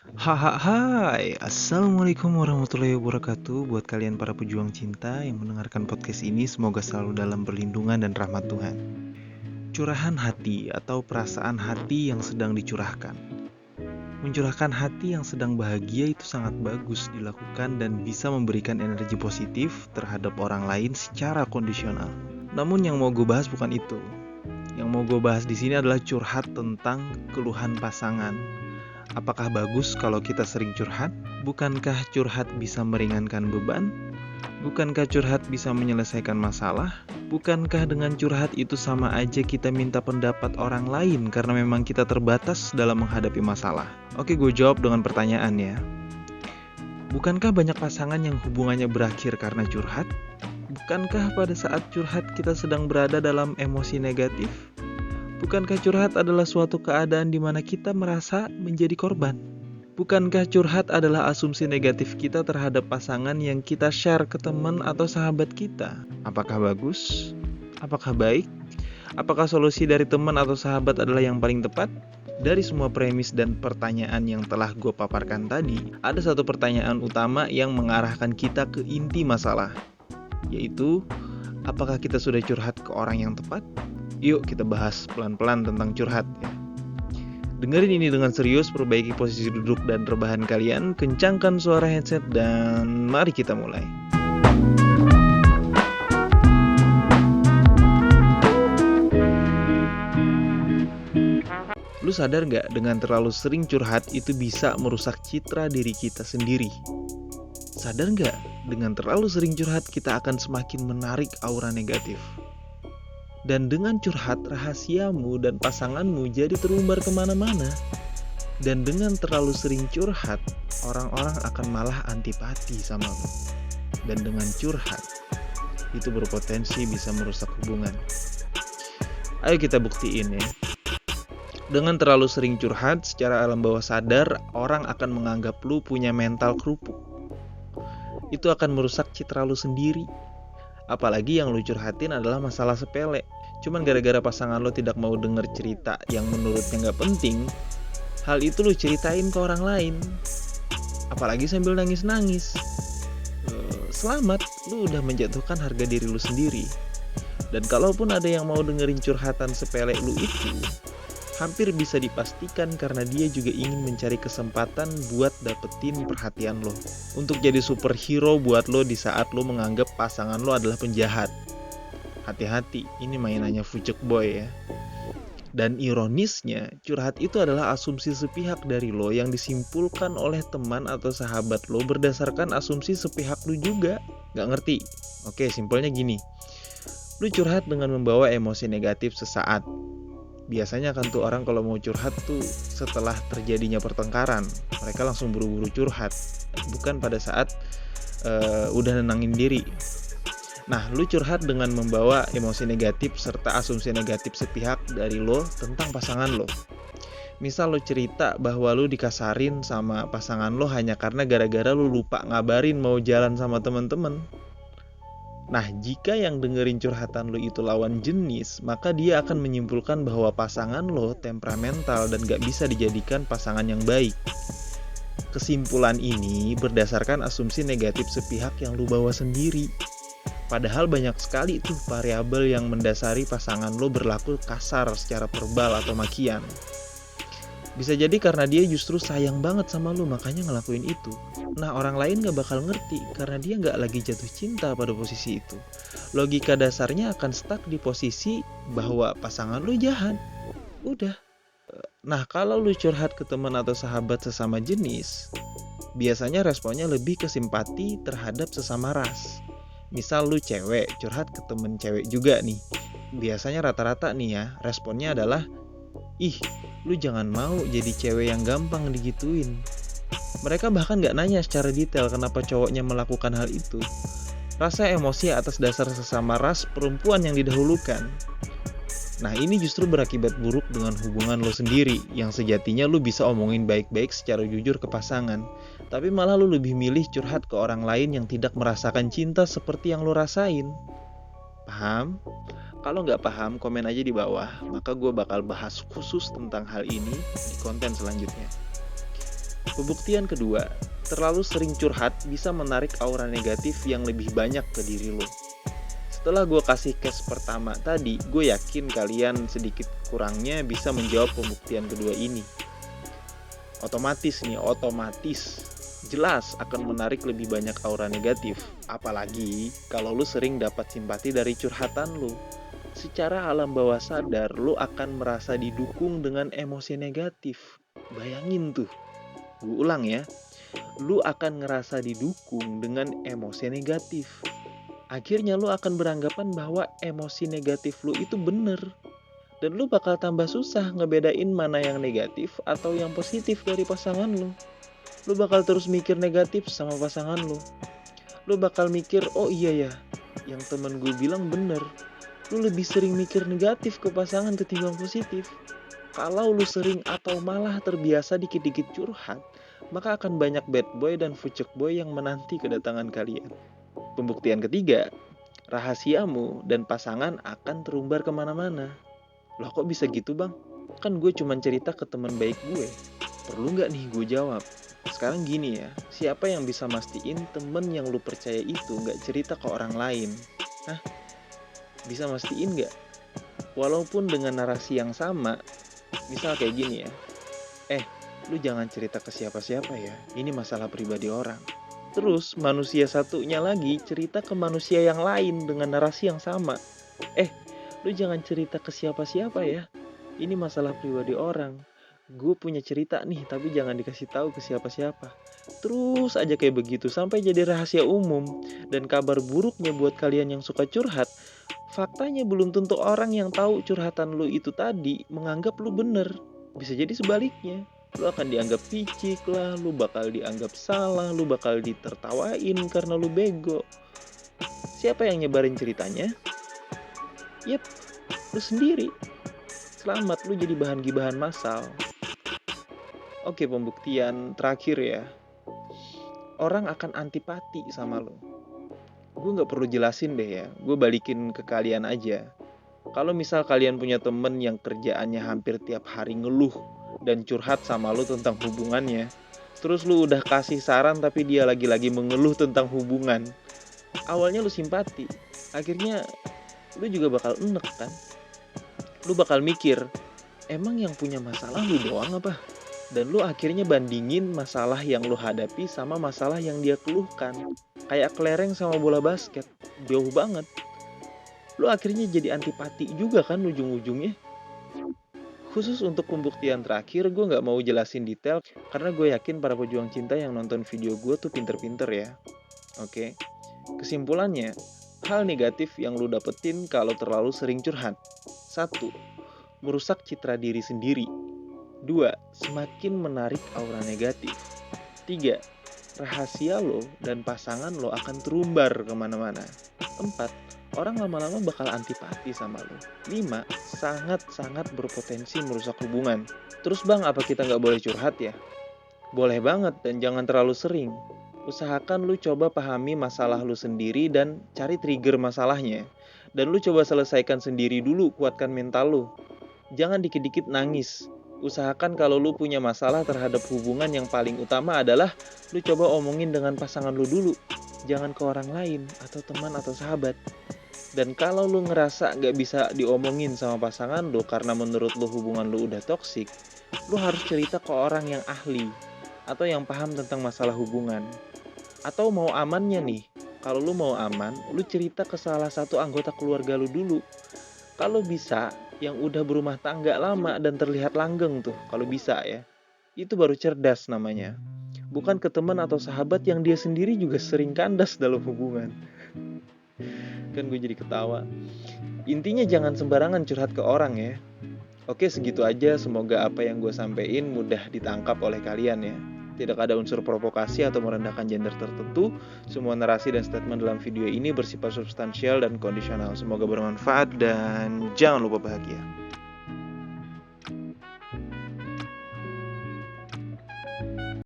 Hai, Assalamualaikum warahmatullahi wabarakatuh. Buat kalian para pejuang cinta yang mendengarkan podcast ini, semoga selalu dalam perlindungan dan rahmat Tuhan. Curahan hati atau perasaan hati yang sedang dicurahkan. Mencurahkan hati yang sedang bahagia itu sangat bagus dilakukan dan bisa memberikan energi positif terhadap orang lain secara kondisional. Namun yang mau gue bahas bukan itu. Yang mau gue bahas di sini adalah curhat tentang keluhan pasangan. Apakah bagus kalau kita sering curhat? Bukankah curhat bisa meringankan beban? Bukankah curhat bisa menyelesaikan masalah? Bukankah dengan curhat itu sama aja kita minta pendapat orang lain karena memang kita terbatas dalam menghadapi masalah? Oke, gue jawab dengan pertanyaan ya. Bukankah banyak pasangan yang hubungannya berakhir karena curhat? Bukankah pada saat curhat kita sedang berada dalam emosi negatif? Bukankah curhat adalah suatu keadaan di mana kita merasa menjadi korban? Bukankah curhat adalah asumsi negatif kita terhadap pasangan yang kita share ke teman atau sahabat kita? Apakah bagus? Apakah baik? Apakah solusi dari teman atau sahabat adalah yang paling tepat? Dari semua premis dan pertanyaan yang telah gue paparkan tadi, ada satu pertanyaan utama yang mengarahkan kita ke inti masalah, yaitu apakah kita sudah curhat ke orang yang tepat? Yuk kita bahas pelan-pelan tentang curhat ya. Dengerin ini dengan serius, perbaiki posisi duduk dan rebahan kalian, kencangkan suara headset, dan mari kita mulai. Lu sadar gak dengan terlalu sering curhat itu bisa merusak citra diri kita sendiri? Sadar gak dengan terlalu sering curhat kita akan semakin menarik aura negatif? Dan dengan curhat, rahasiamu dan pasanganmu jadi terumbar kemana-mana. Dan dengan terlalu sering curhat, orang-orang akan malah antipati sama lo. Dan dengan curhat, itu berpotensi bisa merusak hubungan. Ayo kita buktiin ya. Dengan terlalu sering curhat, secara alam bawah sadar, orang akan menganggap lu punya mental kerupuk. Itu akan merusak citra lu sendiri. Apalagi yang lu curhatin adalah masalah sepele. Cuman gara-gara pasangan lo tidak mau denger cerita yang menurutnya gak penting, hal itu lu ceritain ke orang lain. Apalagi sambil nangis-nangis. Selamat, lu udah menjatuhkan harga diri lu sendiri. Dan kalaupun ada yang mau dengerin curhatan sepele lu itu, hampir bisa dipastikan karena dia juga ingin mencari kesempatan buat dapetin perhatian lo. Untuk jadi superhero buat lo di saat lo menganggap pasangan lo adalah penjahat. Hati-hati, ini mainannya Fucek Boy ya. Dan ironisnya, curhat itu adalah asumsi sepihak dari lo yang disimpulkan oleh teman atau sahabat lo berdasarkan asumsi sepihak lo juga. Gak ngerti? Oke, simpelnya gini. Lo curhat dengan membawa emosi negatif sesaat. Biasanya kan tuh orang kalau mau curhat tuh setelah terjadinya pertengkaran, mereka langsung buru-buru curhat, bukan pada saat udah nenangin diri. Nah, lu curhat dengan membawa emosi negatif serta asumsi negatif sepihak dari lo tentang pasangan lo. Misal lo cerita bahwa lo dikasarin sama pasangan lo hanya karena gara-gara lo lupa ngabarin mau jalan sama temen-temen. Nah, jika yang dengerin curhatan lo itu lawan jenis, maka dia akan menyimpulkan bahwa pasangan lo temperamental dan gak bisa dijadikan pasangan yang baik. Kesimpulan ini berdasarkan asumsi negatif sepihak yang lo bawa sendiri. Padahal banyak sekali tuh variabel yang mendasari pasangan lo berlaku kasar secara verbal atau makian. Bisa jadi karena dia justru sayang banget sama lo, makanya ngelakuin itu. Nah, orang lain gak bakal ngerti karena dia gak lagi jatuh cinta pada posisi itu. Logika dasarnya akan stuck di posisi bahwa pasangan lo jahat. Udah. Nah, kalau lo curhat ke teman atau sahabat sesama jenis, biasanya responnya lebih ke simpati terhadap sesama ras. Misal lu cewek curhat ke temen cewek juga nih, biasanya rata-rata nih ya, responnya adalah, ih, lu jangan mau jadi cewek yang gampang digituin. Mereka bahkan gak nanya secara detail kenapa cowoknya melakukan hal itu. Rasa emosi atas dasar sesama ras perempuan yang didahulukan. Nah, ini justru berakibat buruk dengan hubungan lo sendiri, yang sejatinya lu bisa omongin baik-baik secara jujur ke pasangan, tapi malah lu lebih milih curhat ke orang lain yang tidak merasakan cinta seperti yang lu rasain. Paham? Kalau nggak paham, komen aja di bawah, maka gue bakal bahas khusus tentang hal ini di konten selanjutnya. Pembuktian kedua, terlalu sering curhat bisa menarik aura negatif yang lebih banyak ke diri lo. Setelah gue kasih case pertama tadi, gue yakin kalian sedikit kurangnya bisa menjawab pembuktian kedua ini. Otomatis jelas akan menarik lebih banyak aura negatif. Apalagi kalau lu sering dapat simpati dari curhatan lu. Secara alam bawah sadar, lu akan merasa didukung dengan emosi negatif. Bayangin tuh, gue ulang ya. Lu akan ngerasa didukung dengan emosi negatif. Akhirnya lu akan beranggapan bahwa emosi negatif lu itu bener. Dan lu bakal tambah susah ngebedain mana yang negatif atau yang positif dari pasangan lu. Lu bakal terus mikir negatif sama pasangan lu. Lu bakal mikir, oh iya ya, yang temen gue bilang bener. Lu lebih sering mikir negatif ke pasangan ketimbang positif. Kalau lu sering atau malah terbiasa dikit-dikit curhat, maka akan banyak bad boy dan fucek boy yang menanti kedatangan kalian. Pembuktian ketiga, rahasiamu dan pasangan akan terumbar kemana-mana. Loh kok bisa gitu bang? Kan gue cuma cerita ke teman baik gue. Perlu nggak nih gue jawab? Sekarang gini ya, siapa yang bisa mastiin temen yang lu percaya itu nggak cerita ke orang lain? Hah? Bisa mastiin nggak? Walaupun dengan narasi yang sama, misal kayak gini ya. Lu jangan cerita ke siapa-siapa ya, ini masalah pribadi orang. Terus manusia satunya lagi cerita ke manusia yang lain dengan narasi yang sama. Lu jangan cerita ke siapa-siapa ya. Ini masalah pribadi orang. Gue punya cerita nih, tapi jangan dikasih tahu ke siapa-siapa. Terus aja kayak begitu sampai jadi rahasia umum. Dan kabar buruknya buat kalian yang suka curhat, faktanya belum tentu orang yang tahu curhatan lu itu tadi menganggap lu bener. Bisa jadi sebaliknya. Lu akan dianggap picik lah, lu bakal dianggap salah, lu bakal ditertawain karena lu bego. Siapa yang nyebarin ceritanya? Yep, lu sendiri. Selamat, lu jadi bahan gibahan massal. Oke, pembuktian terakhir ya. Orang akan antipati sama lo. Gue gak perlu jelasin deh ya, gue balikin ke kalian aja. Kalau misal kalian punya temen yang kerjaannya hampir tiap hari ngeluh dan curhat sama lo tentang hubungannya, terus lu udah kasih saran tapi dia lagi-lagi mengeluh tentang hubungan, awalnya lu simpati, akhirnya lu juga bakal enek kan. Lu bakal mikir, emang yang punya masalah lu doang apa? Dan lu akhirnya bandingin masalah yang lu hadapi sama masalah yang dia keluhkan. Kayak kelereng sama bola basket, jauh banget. Lu akhirnya jadi antipati juga kan ujung-ujungnya. Khusus untuk pembuktian terakhir, gue gak mau jelasin detail karena gue yakin para pejuang cinta yang nonton video gue tuh pinter-pinter ya. Oke, kesimpulannya, hal negatif yang lu dapetin kalau terlalu sering curhat. 1. Merusak citra diri sendiri. 2. Semakin menarik aura negatif. 3. Rahasia lo dan pasangan lo akan terumbar kemana-mana. 4. Orang lama-lama bakal antipati sama lo. 5. Sangat-sangat berpotensi merusak hubungan. Terus bang, apa kita nggak boleh curhat ya? Boleh banget dan jangan terlalu sering. Usahakan lu coba pahami masalah lu sendiri dan cari trigger masalahnya. Dan lu coba selesaikan sendiri dulu, kuatkan mental lu. Jangan dikit-dikit nangis. Usahakan kalau lu punya masalah terhadap hubungan, yang paling utama adalah lu coba omongin dengan pasangan lu dulu. Jangan ke orang lain atau teman atau sahabat. Dan kalau lu ngerasa gak bisa diomongin sama pasangan lu karena menurut lu hubungan lu udah toksik, lu harus cerita ke orang yang ahli atau yang paham tentang masalah hubungan. Atau mau amannya nih, kalau lu mau aman, lu cerita ke salah satu anggota keluarga lu dulu. Kalau bisa, yang udah berumah tangga lama dan terlihat langgeng tuh, kalau bisa ya. Itu baru cerdas namanya. Bukan ke teman atau sahabat yang dia sendiri juga sering kandas dalam hubungan. Kan gue jadi ketawa. Intinya jangan sembarangan curhat ke orang ya. Oke, segitu aja. Semoga apa yang gue sampein mudah ditangkap oleh kalian ya. Tidak ada unsur provokasi atau merendahkan gender tertentu. Semua narasi dan statement dalam video ini bersifat substansial dan kondisional. Semoga bermanfaat dan jangan lupa bahagia.